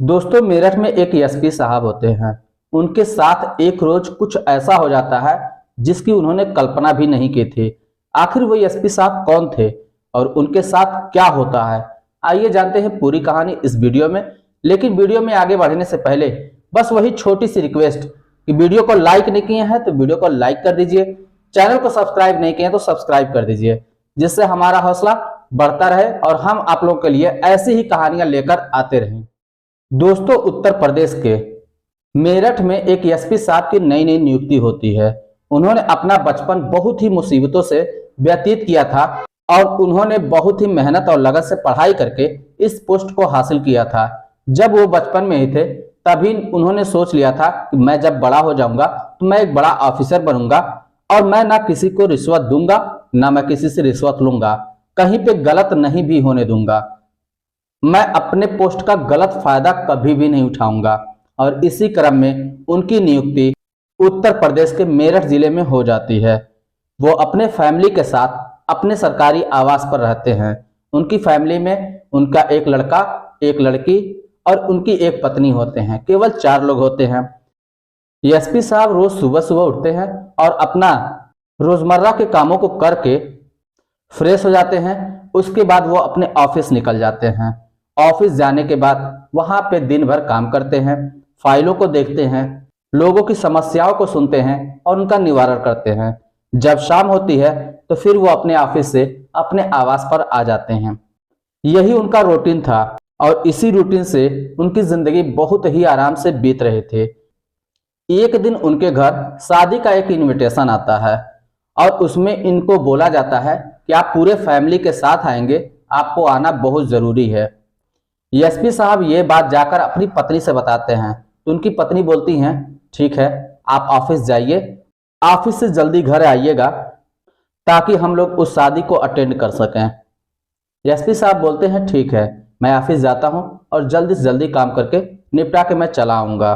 दोस्तों, मेरठ में एक एसपी साहब होते हैं। उनके साथ एक रोज कुछ ऐसा हो जाता है जिसकी उन्होंने कल्पना भी नहीं की थी। आखिर वो एसपी साहब कौन थे और उनके साथ क्या होता है, आइए जानते हैं पूरी कहानी इस वीडियो में। लेकिन वीडियो में आगे बढ़ने से पहले बस वही छोटी सी रिक्वेस्ट कि वीडियो को लाइक नहीं किए हैं तो वीडियो को लाइक कर दीजिए, चैनल को सब्सक्राइब नहीं किए हैं तो सब्सक्राइब कर दीजिए, जिससे हमारा हौसला बढ़ता रहे और हम आप लोगों के लिए ऐसी ही कहानियां लेकर आते रहें। दोस्तों, उत्तर प्रदेश के मेरठ में एक एसपी साहब की नई नई नियुक्ति होती है। उन्होंने अपना बचपन बहुत ही मुसीबतों से व्यतीत किया था और उन्होंने बहुत ही मेहनत और लगन से पढ़ाई करके इस पोस्ट को हासिल किया था। जब वो बचपन में ही थे तभी उन्होंने सोच लिया था कि मैं जब बड़ा हो जाऊंगा तो मैं एक बड़ा ऑफिसर बनूंगा और मैं ना किसी को रिश्वत दूंगा ना मैं किसी से रिश्वत लूंगा, कहीं पे गलत नहीं भी होने दूंगा, मैं अपने पोस्ट का गलत फायदा कभी भी नहीं उठाऊंगा। और इसी क्रम में उनकी नियुक्ति उत्तर प्रदेश के मेरठ जिले में हो जाती है। वो अपने फैमिली के साथ अपने सरकारी आवास पर रहते हैं। उनकी फैमिली में उनका एक लड़का, एक लड़की और उनकी एक पत्नी होते हैं। केवल 4 लोग होते हैं। एसपी साहब रोज सुबह सुबह उठते हैं और अपना रोजमर्रा के कामों को करके फ्रेश हो जाते हैं। उसके बाद वो अपने ऑफिस निकल जाते हैं। ऑफिस जाने के बाद वहां पे दिन भर काम करते हैं, फाइलों को देखते हैं, लोगों की समस्याओं को सुनते हैं और उनका निवारण करते हैं। जब शाम होती है तो फिर वो अपने ऑफिस से अपने आवास पर आ जाते हैं। यही उनका रूटीन था और इसी रूटीन से उनकी जिंदगी बहुत ही आराम से बीत रहे थे। एक दिन उनके घर शादी का एक इनविटेशन आता है और उसमें इनको बोला जाता है कि आप पूरे फैमिली के साथ आएंगे, आपको आना बहुत जरूरी है। एसपी साहब ये बात जाकर अपनी पत्नी से बताते हैं तो उनकी पत्नी बोलती हैं, ठीक है, आप ऑफिस जाइए, ऑफिस से जल्दी घर आइएगा ताकि हम लोग उस शादी को अटेंड कर सकें। एसपी साहब बोलते हैं, ठीक है, मैं ऑफिस जाता हूं और जल्दी से जल्दी काम करके निपटा के मैं चला आऊंगा।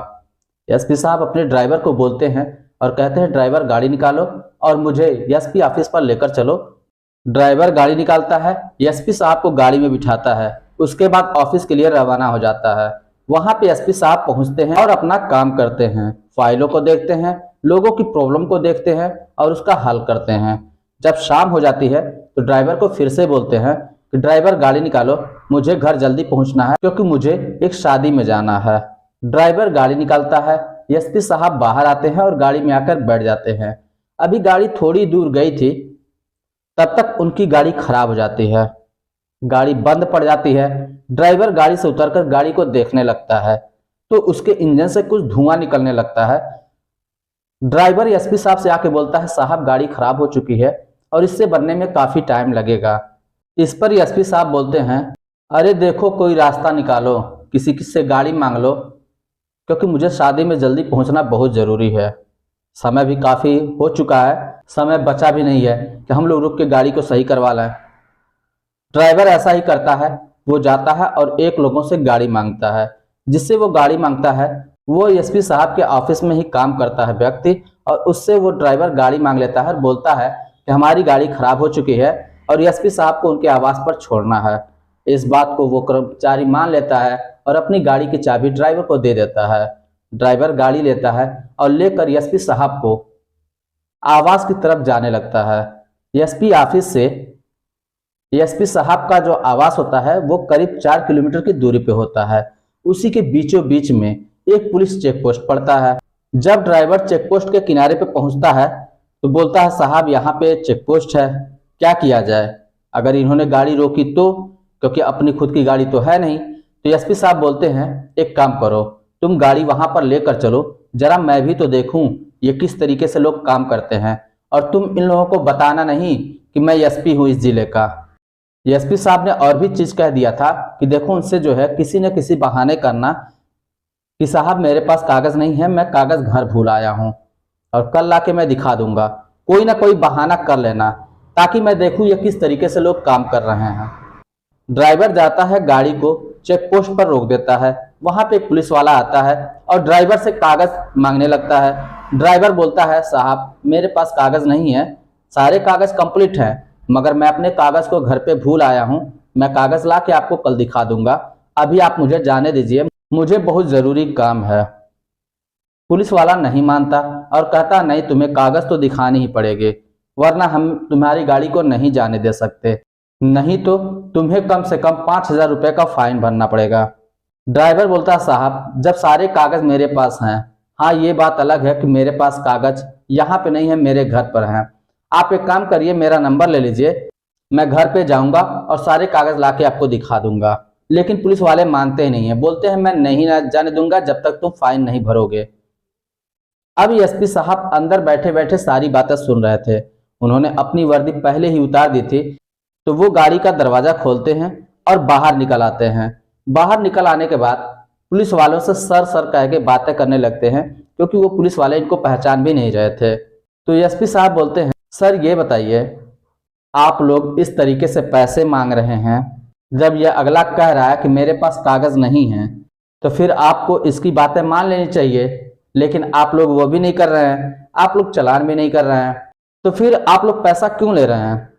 एसपी साहब अपने ड्राइवर को बोलते हैं और कहते हैं, ड्राइवर गाड़ी निकालो और मुझे एसपी ऑफिस पर लेकर चलो। ड्राइवर गाड़ी निकालता है, एसपी साहब को गाड़ी में बिठाता है। उसके बाद ऑफिस के लिए रवाना हो जाता है। वहां पे एसपी साहब पहुंचते हैं और अपना काम करते हैं, फाइलों को देखते हैं, लोगों की प्रॉब्लम को देखते हैं और उसका हल करते हैं। जब शाम हो जाती है तो ड्राइवर को फिर से बोलते हैं कि ड्राइवर गाड़ी निकालो, मुझे घर जल्दी पहुंचना है क्योंकि मुझे एक शादी में जाना है। ड्राइवर गाड़ी निकालता है, एसपी साहब बाहर आते हैं और गाड़ी में आकर बैठ जाते हैं। अभी गाड़ी थोड़ी दूर गई थी तब तक उनकी गाड़ी खराब हो जाती है। गाड़ी बंद पड़ जाती है। ड्राइवर गाड़ी से उतरकर गाड़ी को देखने लगता है तो उसके इंजन से कुछ धुआं निकलने लगता है। ड्राइवर एसपी साहब से आके बोलता है, साहब गाड़ी खराब हो चुकी है और इससे बनने में काफी टाइम लगेगा। इस पर एसपी साहब बोलते हैं, अरे देखो, कोई रास्ता निकालो, किसी से गाड़ी मांग लो क्योंकि मुझे शादी में जल्दी पहुंचना बहुत जरूरी है। समय भी काफी हो चुका है, समय बचा भी नहीं है कि हम लोग रुक के गाड़ी को सही करवा लें। ड्राइवर ऐसा ही करता है, वो जाता है और एक लोगों से गाड़ी मांगता है। जिससे वो गाड़ी मांगता है वो एसपी साहब के ऑफिस में ही काम करता है व्यक्ति, और उससे वो ड्राइवर गाड़ी मांग लेता है और बोलता है कि हमारी गाड़ी खराब हो चुकी है और एसपी साहब को उनके आवास पर छोड़ना है। इस बात को वो कर्मचारी मान लेता है और अपनी गाड़ी की चाबी ड्राइवर को दे देता है। ड्राइवर गाड़ी लेता है और लेकर एसपी साहब को आवास की तरफ जाने लगता है। एसपी ऑफिस से एसपी साहब का जो आवास होता है वो करीब 4 किलोमीटर की दूरी पे होता है। उसी के बीचों बीच में एक पुलिस चेक पोस्ट पड़ता है। जब ड्राइवर चेक पोस्ट के किनारे पे पहुंचता है तो बोलता है, साहब यहाँ पे चेक पोस्ट है, क्या किया जाए? अगर इन्होंने गाड़ी रोकी तो, क्योंकि अपनी खुद की गाड़ी तो है नहीं। तो एसपी साहब बोलते हैं, एक काम करो, तुम गाड़ी वहां पर लेकर चलो, जरा मैं भी तो देखूं ये किस तरीके से लोग काम करते हैं, और तुम इन लोगों को बताना नहीं कि मैं एसपी हूं इस जिले का। एसपी साहब ने और भी चीज कह दिया था कि देखो, उनसे जो है किसी न किसी बहाने करना कि साहब मेरे पास कागज नहीं है, मैं कागज घर भूल आया हूं और कल लाके मैं दिखा दूंगा, कोई ना कोई बहाना कर लेना ताकि मैं देखूं ये किस तरीके से लोग काम कर रहे हैं। ड्राइवर जाता है, गाड़ी को चेक पोस्ट पर रोक देता है। वहां पे एक पुलिस वाला आता है और ड्राइवर से कागज मांगने लगता है। ड्राइवर बोलता है, साहब मेरे पास कागज नहीं है, सारे कागज कंप्लीट हैं, मगर मैं अपने कागज को घर पे भूल आया हूं, मैं कागज ला के आपको कल दिखा दूंगा, अभी आप मुझे जाने दीजिए। मुझे बहुत ज़रूरी काम है। पुलिस वाला नहीं मानता और कहता नहीं, तुम्हें कागज़ तो दिखाने ही पड़ेंगे, वरना हम तुम्हारी गाड़ी को नहीं जाने दे सकते, नहीं तो तुम्हें कम से कम 5,000 रुपये का फाइन भरना पड़ेगा। ड्राइवर बोलता, साहब जब सारे कागज़ मेरे पास हैं, हाँ ये बात अलग है कि मेरे पास कागज़ यहाँ पे नहीं है, मेरे घर पर हैं। आप एक काम करिए, मेरा नंबर ले लीजिए, मैं घर पे जाऊंगा और सारे कागज़ लाके आपको दिखा दूंगा। लेकिन पुलिस वाले मानते ही नहीं है, बोलते हैं मैं नहीं जाने दूंगा जब तक तुम फाइन नहीं भरोगे। अब एसपी साहब अंदर बैठे बैठे सारी बातें सुन रहे थे। उन्होंने अपनी वर्दी पहले ही उतार दी थी, तो वो गाड़ी का दरवाजा खोलते हैं और बाहर निकल आते हैं। बाहर निकल आने के बाद पुलिस वालों से सर सर कह के बातें करने लगते हैं, क्योंकि वो पुलिस वाले इनको पहचान भी नहीं रहे थे। तो एसपी साहब बोलते हैं, सर ये बताइए, आप लोग इस तरीके से पैसे मांग रहे हैं, जब यह अगला कह रहा है कि मेरे पास कागज़ नहीं है, तो फिर आपको इसकी बातें मान लेनी चाहिए। लेकिन आप लोग वो भी नहीं कर रहे हैं, आप लोग चालान भी नहीं कर रहे हैं, तो फिर आप लोग पैसा क्यों ले रहे हैं?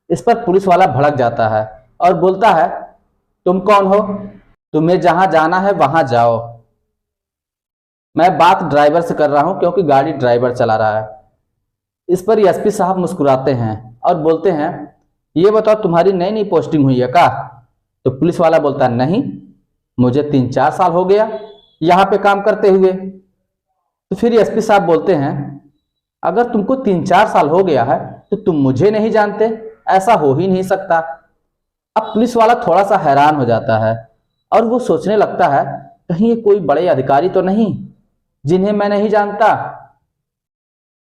इस पर पुलिस वाला भड़क जाता है और बोलता है, तुम कौन हो? तुम्हें जहां जाना है वहां जाओ। मैं बात ड्राइवर से कर रहा हूं, क्योंकि गाड़ी ड्राइवर चला रहा है। इस पर एसपी साहब मुस्कुराते हैं और बोलते हैं, ये बताओ तुम्हारी नई नई पोस्टिंग हुई है क्या? तो पुलिस वाला बोलता है, नहीं, मुझे 3-4 साल हो गया यहाँ पे काम करते हुए। तो फिर एसपी साहब बोलते हैं, अगर तुमको 3-4 साल हो गया है तो तुम मुझे नहीं जानते? ऐसा हो ही नहीं सकता। अब पुलिस वाला थोड़ा सा हैरान हो जाता है और वो सोचने लगता है, कहीं ये कोई बड़े अधिकारी तो नहीं जिन्हें मैं नहीं जानता।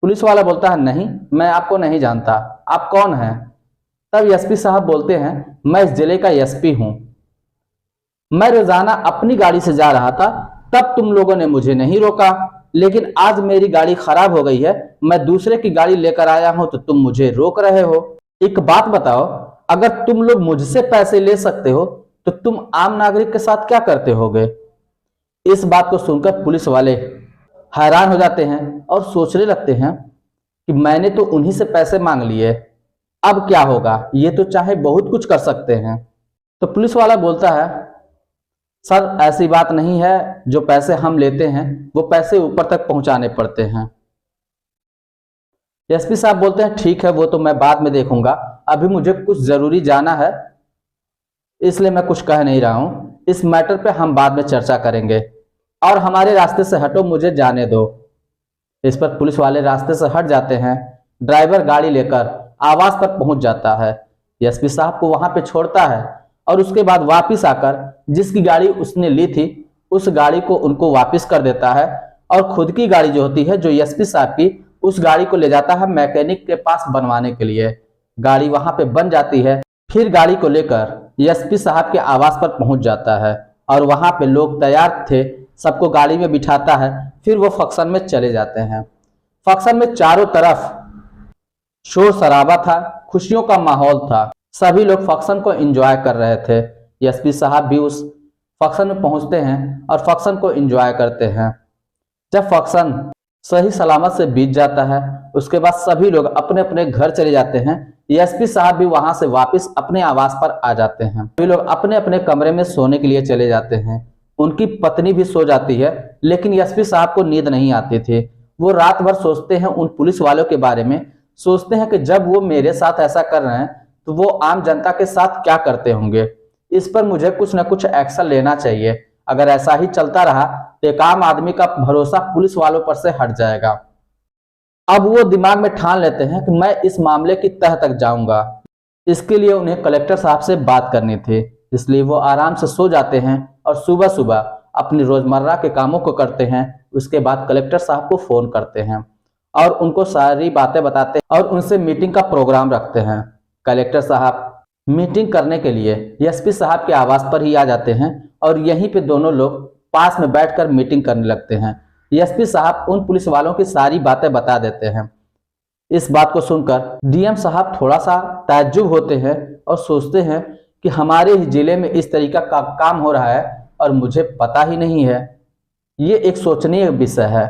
पुलिस वाला बोलता है, नहीं, मैं आपको नहीं जानता, आप कौन हैं? तब एसपी साहब बोलते हैं, मैं इस जिले का एसपी हूं। मैं रोजाना अपनी गाड़ी से जा रहा था, तब तुम लोगों ने मुझे नहीं रोका, लेकिन आज मेरी गाड़ी खराब हो गई है, मैं दूसरे की गाड़ी लेकर आया हूं तो तुम मुझे रोक रहे हो। एक बात बताओ, अगर तुम लोग मुझसे पैसे ले सकते हो तो तुम आम नागरिक के साथ क्या करते होगे? इस बात को सुनकर पुलिस वाले हैरान हो जाते हैं और सोचने लगते हैं कि मैंने तो उन्हीं से पैसे मांग लिए, अब क्या होगा? ये तो चाहे बहुत कुछ कर सकते हैं। तो पुलिस वाला बोलता है, सर ऐसी बात नहीं है, जो पैसे हम लेते हैं वो पैसे ऊपर तक पहुंचाने पड़ते हैं। एसपी साहब बोलते हैं, ठीक है, वो तो मैं बाद में देखूंगा, अभी मुझे कुछ जरूरी जाना है, इसलिए मैं कुछ कह नहीं रहा हूं। इस मैटर पे हम बाद में चर्चा करेंगे और हमारे रास्ते से हटो, मुझे जाने दो। इस पर पुलिस वाले रास्ते से हट जाते हैं। ड्राइवर गाड़ी लेकर आवास पर पहुंच जाता है, एसपी साहब को वहां पे छोड़ता है और उसके बाद वापिस आकर जिसकी गाड़ी उसने ली थी उस गाड़ी को उनको वापस कर देता है और खुद की गाड़ी जो होती है, जो एसपी साहब की, उस गाड़ी को ले जाता है मैकेनिक के पास बनवाने के लिए। गाड़ी वहां पे बन जाती है। फिर गाड़ी को लेकर एसपी साहब के आवास पर पहुंच जाता है और वहां पे लोग तैयार थे, सबको गाड़ी में बिठाता है। फिर वो फंक्शन में चले जाते हैं। फंक्शन में चारों तरफ शोर शराबा था, खुशियों का माहौल था, सभी लोग फंक्शन को एंजॉय कर रहे थे। एसपी साहब भी उस फंक्शन में पहुंचते हैं और फंक्शन को एंजॉय करते हैं। जब फंक्शन सही सलामत से बीत जाता है, उसके बाद सभी लोग अपने अपने घर चले जाते हैं। एसपी साहब भी वहां से वापस अपने आवास पर आ जाते हैं। सभी लोग अपने अपने कमरे में सोने के लिए चले जाते हैं। उनकी पत्नी भी सो जाती है, लेकिन एसपी साहब को नींद नहीं आती थी। वो रात भर सोचते हैं उन पुलिस वालों के बारे में, सोचते हैं कि जब वो मेरे साथ ऐसा कर रहे हैं तो वो आम जनता के साथ क्या करते होंगे। इस पर मुझे कुछ न कुछ एक्शन लेना चाहिए। अगर ऐसा ही चलता रहा तो एक आम आदमी का भरोसा पुलिस वालों पर से हट जाएगा। अब वो दिमाग में ठान लेते हैं कि मैं इस मामले की तह तक जाऊंगा। इसके लिए उन्हें कलेक्टर साहब से बात करनी थी, इसलिए वो आराम से सो जाते हैं और सुबह सुबह अपनी रोजमर्रा के कामों को करते हैं। उसके बाद कलेक्टर साहब को फोन करते हैं और उनको सारी बातें बताते हैं और उनसे मीटिंग का प्रोग्राम रखते हैं। कलेक्टर साहब मीटिंग करने के लिए एसपी साहब के आवास पर ही आ जाते हैं और यहीं पे दोनों लोग पास में बैठकर मीटिंग करने लगते हैं। एसपी साहब उन पुलिस वालों की सारी बातें बता देते हैं। इस बात को सुनकर डीएम साहब थोड़ा सा ताज्जुब होते हैं और सोचते हैं कि हमारे ही जिले में इस तरीका का काम हो रहा है और मुझे पता ही नहीं है। ये एक सोचनीय विषय है।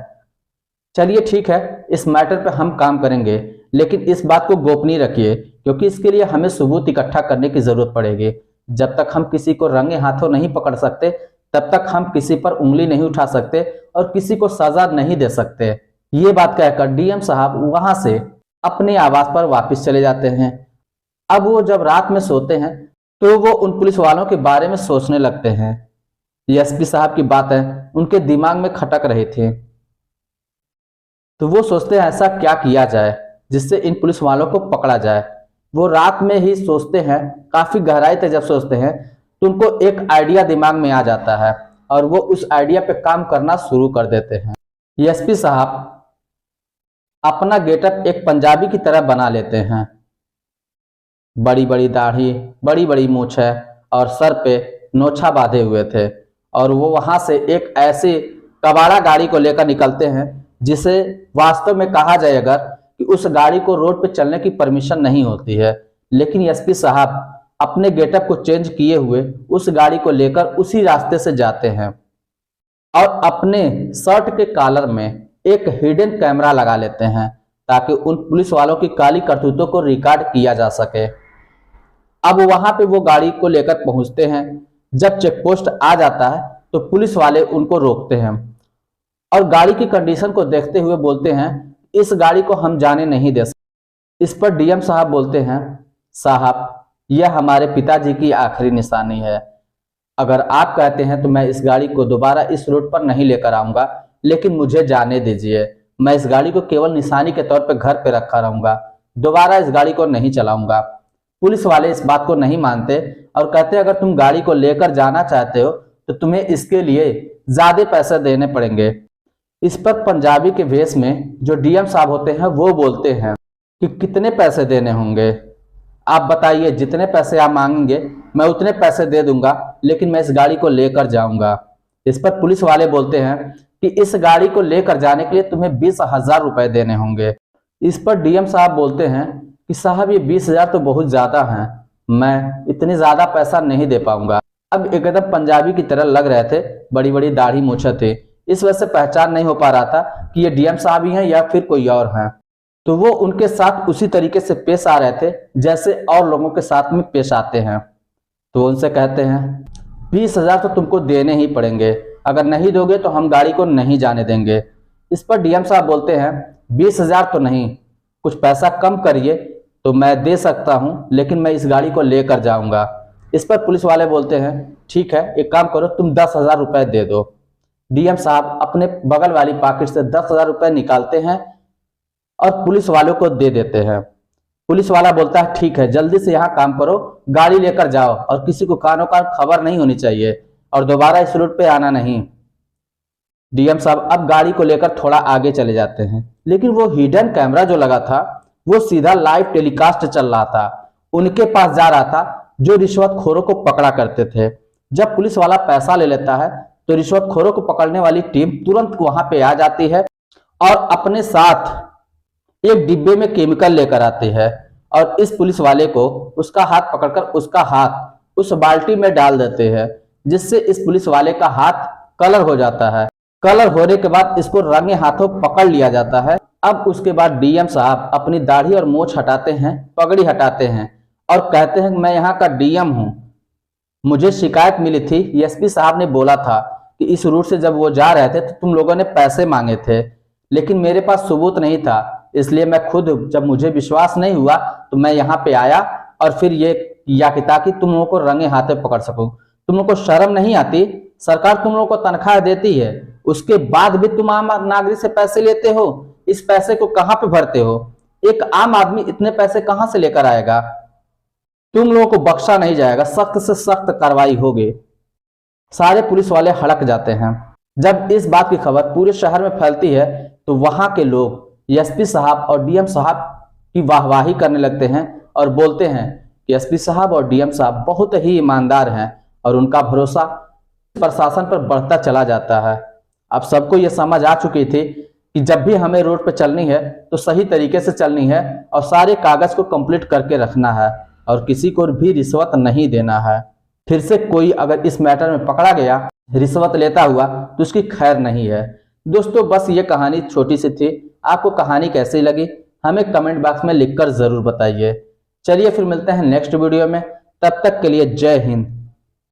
चलिए ठीक है, इस मैटर पे हम काम करेंगे, लेकिन इस बात को गोपनीय रखिए, क्योंकि इसके लिए हमें सबूत इकट्ठा करने की जरूरत पड़ेगी। जब तक हम किसी को रंगे हाथों नहीं पकड़ सकते, तब तक हम किसी पर उंगली नहीं उठा सकते और किसी को सजा नहीं दे सकते। ये बात कहकर डीएम साहब वहां से अपने आवास पर वापस चले जाते हैं। अब वो जब रात में सोते हैं तो वो उन पुलिस वालों के बारे में सोचने लगते हैं। एसपी साहब की बातें उनके दिमाग में खटक रही थी, तो वो सोचते हैं ऐसा क्या किया जाए जिससे इन पुलिस वालों को पकड़ा जाए। वो रात में ही सोचते हैं, काफी गहराई तक जब सोचते हैं तो उनको एक आइडिया दिमाग में आ जाता है और वो उस आइडिया पे काम करना शुरू कर देते हैं। एसपी साहब अपना गेटअप एक पंजाबी की तरह बना लेते हैं। बड़ी बड़ी दाढ़ी, बड़ी बड़ी मूछ है और सर पे नोछा बांधे हुए थे और वो वहां से एक ऐसी कबाड़ा गाड़ी को लेकर निकलते हैं जिसे वास्तव में कहा जाए अगर कि उस गाड़ी को रोड पे चलने की परमिशन नहीं होती है, लेकिन एसपी साहब अपने गेटअप को चेंज किए हुए उस गाड़ी को लेकर उसी रास्ते से जाते हैं और अपने शर्ट के कॉलर में एक हिडन कैमरा लगा लेते हैं ताकि उन पुलिस वालों की काली करतूतों को रिकॉर्ड किया जा सके। अब वहां पे वो गाड़ी को लेकर पहुंचते हैं। जब चेक पोस्ट आ जाता है तो पुलिस वाले उनको रोकते हैं और गाड़ी की कंडीशन को देखते हुए बोलते हैं इस गाड़ी को हम जाने नहीं दे सकते। इस पर डीएम साहब बोलते हैं, साहब यह हमारे पिताजी की आखिरी निशानी है। अगर आप कहते हैं तो मैं इस गाड़ी को दोबारा इस रोड पर नहीं लेकर आऊंगा, लेकिन मुझे जाने दीजिए। मैं इस गाड़ी को केवल निशानी के तौर पर घर पे रखा रहूंगा, दोबारा इस गाड़ी को नहीं चलाऊंगा। पुलिस वाले इस बात को नहीं मानते और कहते हैं अगर तुम गाड़ी को लेकर जाना चाहते हो तो तुम्हें इसके लिए ज्यादा पैसे देने पड़ेंगे। इस पर पंजाबी के वेश में जो डीएम साहब होते हैं वो बोलते हैं कि कितने पैसे देने होंगे, आप बताइए, जितने पैसे आप मांगेंगे मैं उतने पैसे दे दूंगा, लेकिन मैं इस गाड़ी को लेकर जाऊंगा। इस पर पुलिस वाले बोलते हैं कि इस गाड़ी को लेकर जाने के लिए तुम्हें 20,000 रुपए देने होंगे। इस पर डीएम साहब बोलते हैं कि साहब ये 20,000 तो बहुत ज्यादा हैं, मैं इतनी ज्यादा पैसा नहीं दे पाऊंगा। अब एकदम पंजाबी की तरह लग रहे थे, बड़ी बड़ी दाढ़ी मूछें थी, इस वजह से पहचान नहीं हो पा रहा था कि ये डीएम साहब ही हैं या फिर कोई और हैं। तो वो उनके साथ उसी तरीके से पेश आ रहे थे जैसे और लोगों के साथ में पेश आते हैं। तो उनसे कहते हैं 20,000 तो तुमको देने ही पड़ेंगे, अगर नहीं दोगे तो हम गाड़ी को नहीं जाने देंगे। इस पर डीएम साहब बोलते हैं 20,000 तो नहीं, कुछ पैसा कम करिए तो मैं दे सकता हूं, लेकिन मैं इस गाड़ी को लेकर जाऊंगा। इस पर पुलिस वाले बोलते हैं ठीक है, एक काम करो, तुम 10,000 रुपए दे दो। डीएम साहब अपने बगल वाली पॉकेट से 10,000 रुपए निकालते हैं और पुलिस वालों को दे देते हैं। पुलिस वाला बोलता है ठीक है, जल्दी से यहाँ काम करो, गाड़ी लेकर जाओ और किसी को कानों कान खबर नहीं होनी चाहिए और दोबारा इस रोड पे आना नहीं। डीएम साहब अब गाड़ी को लेकर थोड़ा आगे चले जाते हैं, लेकिन वो हिडन कैमरा जो लगा था वो सीधा लाइव टेलीकास्ट चल रहा था, उनके पास जा रहा था जो रिश्वतखोरों को पकड़ा करते थे। जब पुलिस वाला पैसा ले लेता है तो रिश्वतखोरों को पकड़ने वाली टीम तुरंत वहां पे आ जाती है और अपने साथ एक डिब्बे में केमिकल लेकर आती है और इस पुलिस वाले को उसका हाथ पकड़कर उसका हाथ उस बाल्टी में डाल देते हैं, जिससे इस पुलिस वाले का हाथ कलर हो जाता है। कलर होने के बाद इसको रंगे हाथों पकड़ लिया जाता है। अब उसके बाद डीएम साहब अपनी दाढ़ी और मूछ हटाते हैं, पगड़ी हटाते हैं और कहते हैं मैं यहाँ का डीएम हूँ, मुझे शिकायत मिली थी, एसपी साहब ने बोला था कि इस रूट से जब वो जा रहे थे तो तुम लोगों ने पैसे मांगे थे, लेकिन मेरे पास सबूत नहीं था, इसलिए मैं खुद, जब मुझे विश्वास नहीं हुआ तो मैं यहाँ पे आया और फिर ये किया कि ताकि तुम लोगों को रंगे हाथे पकड़ सकूं। तुम लोगों को शर्म नहीं आती? सरकार तुम लोगों को तनख्वाह देती है, उसके बाद भी तुम आम नागरिक से पैसे लेते हो। इस पैसे को कहाँ पे भरते हो? एक आम आदमी इतने पैसे कहाँ से लेकर आएगा? तुम लोगों को बख्शा नहीं जाएगा, सख्त से सख्त कार्रवाई होगी। सारे पुलिस वाले हड़क जाते हैं। जब इस बात की खबर पूरे शहर में फैलती है तो वहां के लोग एसपी साहब और डीएम साहब की वाहवाही करने लगते हैं और बोलते हैं कि एसपी साहब और डीएम साहब बहुत ही ईमानदार हैं और उनका भरोसा प्रशासन पर बढ़ता चला जाता है। अब सबको ये समझ आ चुकी थी कि जब भी हमें रोड पर चलनी है तो सही तरीके से चलनी है और सारे कागज को कंप्लीट करके रखना है और किसी को भी रिश्वत नहीं देना है। फिर से कोई अगर इस मैटर में पकड़ा गया रिश्वत लेता हुआ तो उसकी खैर नहीं है। दोस्तों बस ये कहानी छोटी सी थी, आपको कहानी कैसी लगी हमें कमेंट बॉक्स में लिखकर जरूर बताइए। चलिए फिर मिलते हैं नेक्स्ट वीडियो में, तब तक के लिए जय हिंद।